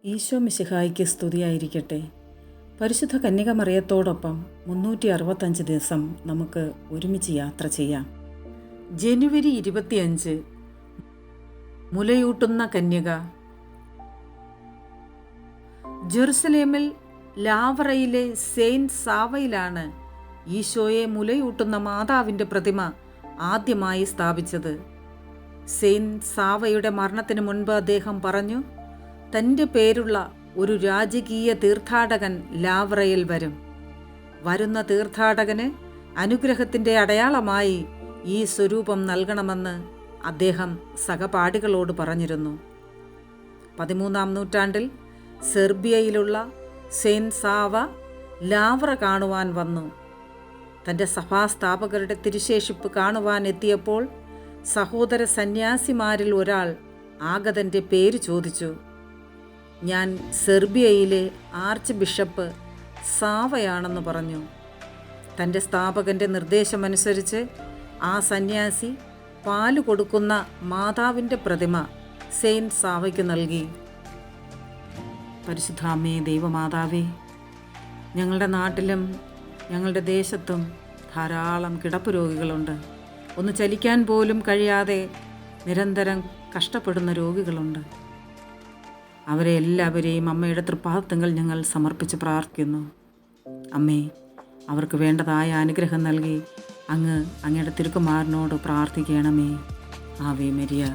ഈശോ മിശിഹായ്ക്ക് സ്തുതിയായിരിക്കട്ടെ. പരിശുദ്ധ കന്യക മറിയത്തോടൊപ്പം 365 ദിവസം നമുക്ക് ഒരുമിച്ച് യാത്ര ചെയ്യാം. ജനുവരി 25 മുലയൂട്ടുന്ന കന്യക. ജെറുസലേമിൽ ലാവറയിലെ സെയിൻറ്റ് സാവയിലാണ് ഈശോയെ മുലയൂട്ടുന്ന മാതാവിൻ്റെ പ്രതിമ ആദ്യമായി സ്ഥാപിച്ചത്. സെയിൻറ്റ് സാവയുടെ മരണത്തിന് മുൻപ് അദ്ദേഹം പറഞ്ഞു, തൻ്റെ പേരുള്ള ഒരു രാജകീയ തീർത്ഥാടകൻ ലാവറയിൽ വരും. വരുന്ന തീർത്ഥാടകന് അനുഗ്രഹത്തിൻ്റെ അടയാളമായി ഈ സ്വരൂപം നൽകണമെന്ന് അദ്ദേഹം സഹപാഠികളോട് പറഞ്ഞിരുന്നു. 13-ാം നൂറ്റാണ്ടിൽ സെർബിയയിലുള്ള സെയിൻറ്റ് സാവ ലാവറ കാണുവാൻ വന്നു. തൻ്റെ സഭാസ്ഥാപകരുടെ തിരുശേഷിപ്പ് കാണുവാൻ എത്തിയപ്പോൾ സഹോദര സന്യാസിമാരിൽ ഒരാൾ ആഗതൻ്റെ പേര് ചോദിച്ചു. ഞാൻ സെർബിയയിലെ ആർച്ച് ബിഷപ്പ് സാവയാണെന്ന് പറഞ്ഞു. തൻ്റെ സ്ഥാപകൻ്റെ നിർദ്ദേശമനുസരിച്ച് ആ സന്യാസി പാല് കൊടുക്കുന്ന മാതാവിൻ്റെ പ്രതിമ സെയിൻറ്റ് സാവയ്ക്ക് നൽകി. പരിശുദ്ധ അമ്മേ, ദൈവമാതാവേ, ഞങ്ങളുടെ നാട്ടിലും ഞങ്ങളുടെ ദേശത്തും ധാരാളം കിടപ്പ് രോഗികളുണ്ട്. ഒന്ന് ചലിക്കാൻ പോലും കഴിയാതെ നിരന്തരം കഷ്ടപ്പെടുന്ന രോഗികളുണ്ട്. അവരെ എല്ലാവരെയും അമ്മയുടെ തൃപ്പാദങ്ങൾ ഞങ്ങൾ സമർപ്പിച്ച് പ്രാർത്ഥിക്കുന്നു. അമ്മേ, അവർക്ക് വേണ്ടതായ അനുഗ്രഹം നൽകി അങ്ങയുടെ തിരുക്കുമാരനോട് പ്രാർത്ഥിക്കണമേ. Ave Maria.